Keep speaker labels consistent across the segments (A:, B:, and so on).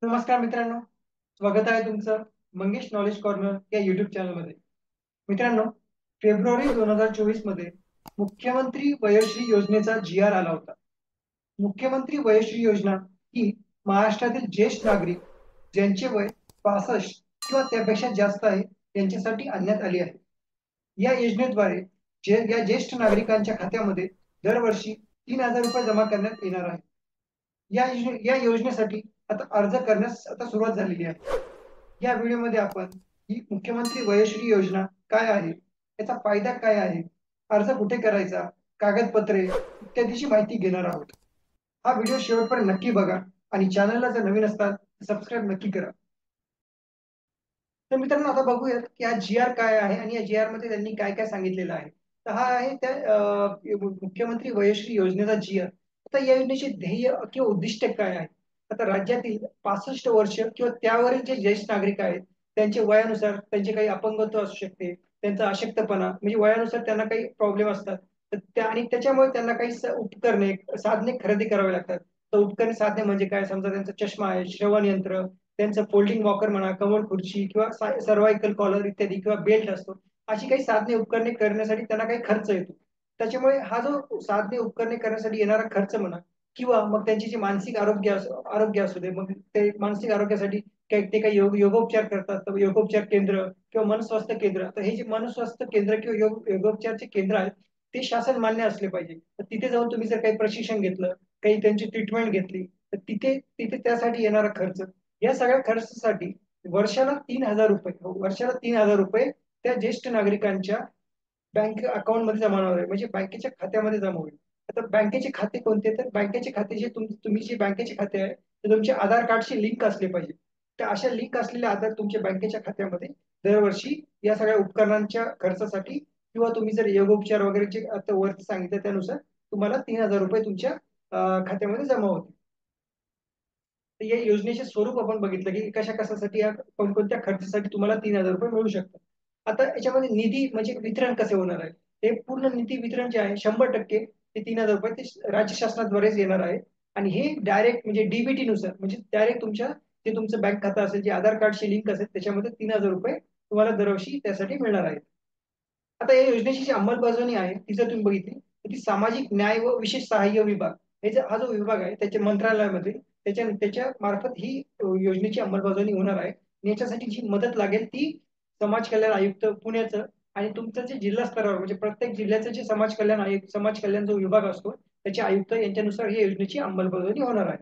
A: नमस्कार मित्रांनो, स्वागत आहे तुमचं मंगेश नॉलेज कॉर्नर या युट्यूब चॅनलमध्ये. मित्रांनो, फेब्रुवारी 2024 मध्ये मुख्यमंत्री वयोश्री योजनेचा जी आर आला होता. मुख्यमंत्री वयोश्री योजना ही महाराष्ट्रातील ज्येष्ठ नागरिक ज्यांचे वय 65 किंवा त्यापेक्षा जास्त आहे यांच्यासाठी आणण्यात आली आहे. या योजनेद्वारे या ज्येष्ठ नागरिकांच्या खात्यामध्ये दरवर्षी 3,000 रुपये जमा करण्यात येणार आहे. या योजनेसाठी आता अर्ज करण्यास आता सुरुवात झालेली आहे. या व्हिडिओमध्ये आपण ही मुख्यमंत्री वयश्री योजना काय आहे, याचा फायदा काय आहे, अर्ज कुठे करायचा, कागदपत्रे इत्यादीची माहिती घेणार आहोत. हा व्हिडिओ शेवटपर्यंत नक्की बघा आणि चॅनलला जर नवीन असताल तर सबस्क्राईब नक्की करा. तर मित्रांनो, आता बघूयात की हा जी आर काय आहे आणि या जी आर मध्ये त्यांनी काय काय सांगितलेलं आहे. तर हा आहे त्या मुख्यमंत्री वयश्री योजनेचा जी आर. आता या योजनेचे ध्येय किंवा उद्दिष्ट काय आहे. आता राज्यातील 65 वर्ष किंवा त्यावरील जे ज्येष्ठ नागरिक आहेत त्यांचे वयानुसार त्यांचे काही अपंगत्व असू शकते, त्यांचा अशक्तपणा म्हणजे वयानुसार त्यांना काही प्रॉब्लेम असतात. तर त्या आणि त्याच्यामुळे त्यांना काही उपकरणे साधने खरेदी करावी लागतात. तर उपकरणे साधने म्हणजे काय, समजा त्यांचा चष्मा आहे, श्रवण यंत्र, त्यांचं फोल्डिंग वॉकर म्हणा, कमळ खुर्ची किंवा सर्वायकल कॉलर इत्यादी किंवा बेल्ट असतो. अशी काही साधने उपकरणे करण्यासाठी त्यांना काही खर्च येतो. त्याच्यामुळे हा जो साधने उपकरणे करण्यासाठी येणारा खर्च म्हणा किंवा मग त्यांची जी मानसिक आरोग्य असू दे, मग ते मानसिक आरोग्यासाठी ते काही योगोपचार करतात, तर योगोपचार केंद्र किंवा मनस्वास्थ्य केंद्र. तर हे जे मनस्वास्थ्य केंद्र किंवा योगोपचारचे केंद्र आहेत ते शासन मान्य असले पाहिजे. तर तिथे जाऊन तुम्ही जर काही प्रशिक्षण घेतलं, काही त्यांची ट्रीटमेंट घेतली, तर तिथे तिथे त्यासाठी येणारा खर्च, या सगळ्या खर्चासाठी वर्षाला 3,000 रुपये, वर्षाला 3,000 रुपये त्या ज्येष्ठ नागरिकांच्या बँक अकाउंट मध्ये जमा होणार आहे, म्हणजे बँकेच्या खात्यामध्ये जमा होईल. आता बँकेचे खाते कोणते, तर बँकेचे खाते जे तुम्ही जे बँकेचे खाते आहे ते तुमचे आधार कार्डशी लिंक असले पाहिजे. तर अशा लिंक असलेले आधार तुमच्या बँकेच्या खात्यामध्ये दरवर्षी या सगळ्या उपकरणांच्या खर्चासाठी किंवा तुम्ही जर योगोपचार वगैरे जे आता वरती सांगितलं त्यानुसार तुम्हाला 3,000 रुपये तुमच्या खात्यामध्ये जमा होतील. तर या योजनेचे स्वरूप आपण बघितलं की कशा कशासाठी या कोणकोणत्या खर्चासाठी तुम्हाला 3,000 रुपये मिळू शकतात. आता याच्यामध्ये निधी म्हणजे वितरण कसे होणार आहे, हे पूर्ण निधी वितरण जे आहे 100% ते 3,000 रुपये ते राज्य शासनाद्वारेच येणार आहे. आणि हे डायरेक्ट म्हणजे डीबीटी नुसार म्हणजे डायरेक्ट तुमच्या जे तुमचं बँक खातं असेल, जे आधार कार्डशी लिंक असेल, त्याच्यामध्ये 3,000 रुपये तुम्हाला दरवर्षी त्यासाठी मिळणार आहेत. आता या योजनेची जी अंमलबजावणी आहे ती जर तुम्ही बघितली तर ती सामाजिक न्याय व विशेष सहाय्य विभाग, हा जो विभाग आहे त्याच्या मंत्रालयामध्ये त्याच्या मार्फत ही योजनेची अंमलबजावणी होणार आहे. आणि याच्यासाठी जी मदत लागेल ती समाज कल्याण आयुक्त पुण्याचं आणि तुमचं जे जिल्हा स्तरावर म्हणजे प्रत्येक जिल्ह्याचं जे समाज कल्याण आयुक्त, समाज कल्याण जो विभाग असतो त्याचे आयुक्त यांच्यानुसार ही योजनेची अंमलबजावणी होणार आहे.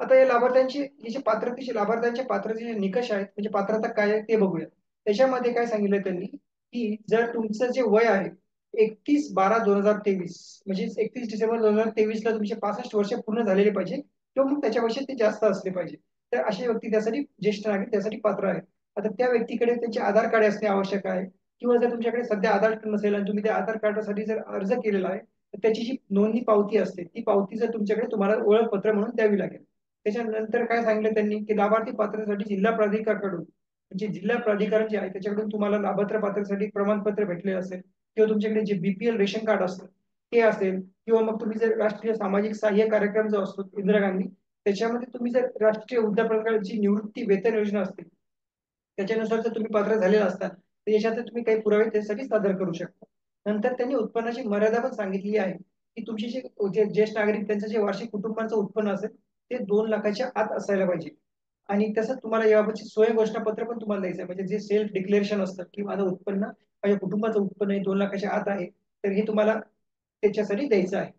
A: आता या लाभार्थ्यांची हे जे पात्रतेचे लाभार्थ्यांच्या पात्रतेचे निकष आहेत म्हणजे पात्रता काय आहे ते बघूया. त्याच्यामध्ये काय सांगितलं त्यांनी की जर तुमचं जे वय आहे 31/12/2023 म्हणजे 31 डिसेंबर 2023 ला तुमचे 65 वर्ष पूर्ण झालेले पाहिजे किंवा मग त्याच्यापेक्षा ते जास्त असले पाहिजे. तर असे व्यक्ती त्यासाठी ज्येष्ठ नागरिक त्यासाठी पात्र आहेत. आता त्या व्यक्तीकडे त्यांचे आधार कार्ड असणे आवश्यक आहे किंवा जर तुमच्याकडे सध्या आधार कार्ड नसेल आणि तुम्ही त्या आधार कार्डासाठी जर अर्ज केलेला आहे तर त्याची जी नोंदणी पावती असते ती पावती जर तुमच्याकडे तुम्हाला ओळखपत्र म्हणून द्यावी लागेल. त्याच्यानंतर काय सांगितलं त्यांनी की लाभार्थी पात्रतेसाठी जिल्हा प्राधिकाऱ्याकडून म्हणजे जिल्हा प्राधिकरण जे आहे त्याच्याकडून तुम्हाला लाभत्र पात्रतेसाठी प्रमाणपत्र भेटले असेल किंवा तुमच्याकडे जे बीपीएल रेशन कार्ड असतं ते असेल किंवा मग तुम्ही जर राष्ट्रीय सामाजिक सहाय्य कार्यक्रम जो असतो इंदिरा गांधी त्याच्यामध्ये तुम्ही जर राष्ट्रीय वृद्धापकाळाची निवृत्ती वेतन योजना असते त्याच्यानुसार जर तुम्ही पात्र झालेला असता तर याच्यात तुम्ही काही पुरावे त्यासाठी सादर करू शकता. नंतर त्यांनी उत्पन्नाची मर्यादा पण सांगितली आहे की तुमचे जे ज्येष्ठ नागरिक त्यांचं जे वार्षिक कुटुंबाचं उत्पन्न असेल ते 2 लाखाच्या आत असायला पाहिजे. आणि तसंच तुम्हाला याबाबतची स्वयं घोषणापत्र पण तुम्हाला द्यायचं आहे म्हणजे जे सेल्फ डिक्लेरेशन असतं की माझं उत्पन्न माझ्या कुटुंबाचं उत्पन्न हे 2 लाखाच्या आत आहे तर हे तुम्हाला त्याच्यासाठी द्यायचं आहे.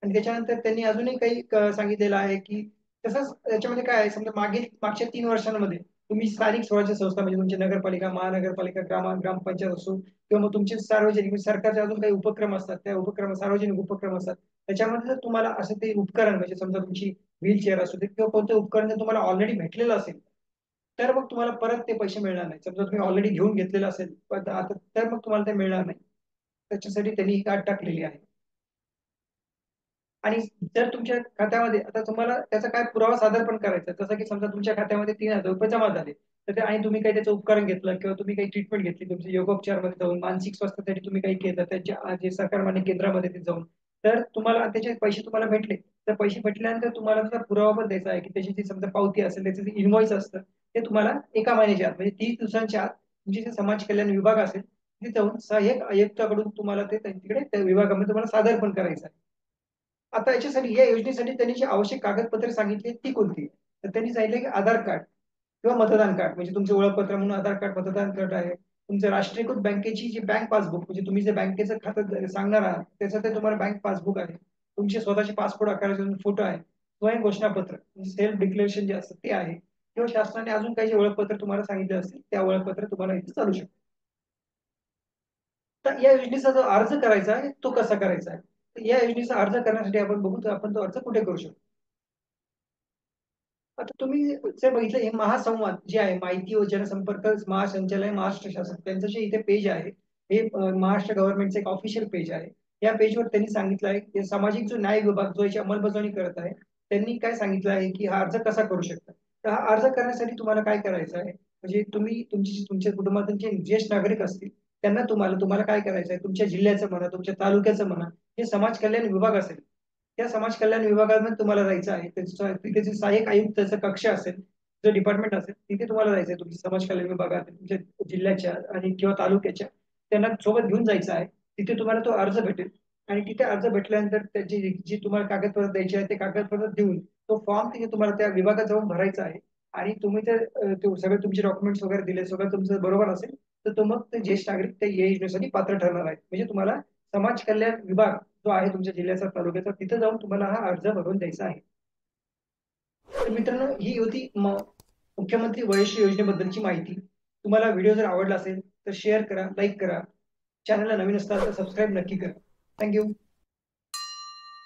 A: आणि त्याच्यानंतर त्यांनी अजूनही काही सांगितलेलं आहे की तसंच त्याच्यामध्ये काय आहे, समजा मागच्या 3 वर्षांमध्ये तुम्ही स्थानिक स्वराज्य संस्था म्हणजे तुमची नगरपालिका, महानगरपालिका, ग्रामपंचायत असो किंवा मग तुमचे सार्वजनिक म्हणजे सरकारचे अजून काही उपक्रम असतात, त्या उपक्रम सार्वजनिक उपक्रम असतात त्याच्यामध्ये जर तुम्हाला असं ते उपकरण म्हणजे समजा तुमची व्हीलचेअर असू दे किंवा कोणतं उपकरण जर तुम्हाला ऑलरेडी भेटलेलं असेल तर मग तुम्हाला परत ते पैसे मिळणार नाही. समजा तुम्ही ऑलरेडी घेऊन घेतलेलं असेल पण आता तर मग तुम्हाला ते मिळणार नाही. त्याच्यासाठी त्यांनी ही अट टाकलेली आहे. आणि जर तुमच्या खात्यामध्ये आता तुम्हाला त्याचा काय पुरावा सादर पण करायचा आहे. जसं की समजा तुमच्या खात्यामध्ये 3,000 रुपये जमा झाले तर ते आणि तुम्ही काही त्याचं उपकरण घेतलं किंवा तुम्ही काही ट्रीटमेंट घेतली तुमच्या योगोपचारमध्ये जाऊन मानसिक स्वास्थ्यासाठी तुम्ही काही केलं त्यांच्या जे सरकार मान्य केंद्रामध्ये ते जाऊन तर तुम्हाला त्याचे पैसे तुम्हाला भेटले, तर पैसे भेटल्यानंतर तुम्हाला त्याचा पुरावा पण द्यायचा आहे की त्याची जी समजा पावती असेल, त्याचं जे इन्व्हॉइस असतं ते तुम्हाला 1 महिन्याच्या आत म्हणजे 30 दिवसांच्या आत तुमचे जे समाज कल्याण विभाग असेल तिथे जाऊन सहाय्यक आयुक्ताकडून तुम्हाला ते तिकडे त्या विभागामध्ये तुम्हाला सादर पण करायचं आहे. आता याच्यासाठी या योजनेसाठी त्यांनी जी आवश्यक कागदपत्रे सांगितली ती कोणती? तर त्यांनी सांगितलं की आधार कार्ड किंवा मतदान कार्ड म्हणजे तुमचे ओळखपत्र म्हणून आधार कार्ड, मतदान कार्ड आहे. तुमचं राष्ट्रीयकृत बँकेची जी बँक पासबुक म्हणजे तुम्ही जे बँकेचं खातं सांगणार आहात त्याचं ते तुम्हाला बँक पासबुक आहे. तुमचे स्वतःचे पासपोर्ट आकाराचे फोटो आहे. स्वयं घोषणापत्र म्हणजे सेल्फ डिक्लेरेशन जे असतं ते आहे किंवा शासनाने अजून काही जे ओळखपत्र तुम्हाला सांगितले असतील त्या ओळखपत्र तुम्हाला इथे चालू शकतात. तर या योजनेचा जो अर्ज करायचा आहे तो कसा करायचा आहे? तर या योजनेचा अर्ज करण्यासाठी आपण बघू तर आपण तो अर्ज कुठे करू शकतो? आता तुम्ही जर बघितलं हे महासंवाद जे आहे माहिती व जनसंपर्क महासंचालय महाराष्ट्र शासन त्यांचं जे इथे पेज आहे हे महाराष्ट्र गव्हर्नमेंटचं एक ऑफिशियल पेज आहे. या पेजवर त्यांनी सांगितलं आहे की सामाजिक जो न्याय विभाग जो याची अंमलबजावणी करत आहे त्यांनी काय सांगितलं आहे की हा अर्ज कसा करू शकता. तर हा अर्ज करण्यासाठी तुम्हाला काय करायचं आहे म्हणजे तुम्ही तुमच्या कुटुंबातील जे ज्येष्ठ नागरिक असतील त्यांना तुम्हाला तुम्हाला काय करायचं आहे तुमच्या जिल्ह्याचं म्हणा तुमच्या तालुक्याचं म्हणा जे समाज कल्याण विभाग असेल त्या समाज कल्याण विभागामध्ये तुम्हाला जायचं आहे तिथे जे सहाय्यक आयुक्ताचा कक्ष असेल जो डिपार्टमेंट असेल तिथे तुम्हाला जायचं आहे तुमच्या समाज कल्याण विभागात तुमच्या जिल्ह्याच्या आणि किंवा तालुक्याच्या त्यांना सोबत घेऊन जायचं आहे. तिथे तुम्हाला तो अर्ज भेटेल आणि तिथे अर्ज भेटल्यानंतर त्याची जी तुम्हाला कागदपत्र द्यायची आहे ते कागदपत्र देऊन तो फॉर्म तिथे तुम्हाला त्या विभागात जाऊन भरायचा आहे आणि तुम्ही ते सगळे तुमचे डॉक्युमेंट्स वगैरे दिले सगळं तुमचं बरोबर असेल तर तो मग ते ज्येष्ठ नागरिक ते या योजनेसाठी पात्र ठरणार आहेत म्हणजे तुम्हाला समाज कल्याण विभाग जो आहे तुमच्या जिल्ह्याचा तालुक्याचा तिथे जाऊन तुम्हाला हा अर्ज भरून द्यायचा आहे. तर मित्रांनो ही होती मुख्यमंत्री वयश्री योजनेबद्दलची माहिती. तुम्हाला व्हिडिओ जर आवडला असेल तर शेअर करा, लाईक करा. चॅनलला नवीन असाल तर सबस्क्राईब नक्की करा. थँक्यू.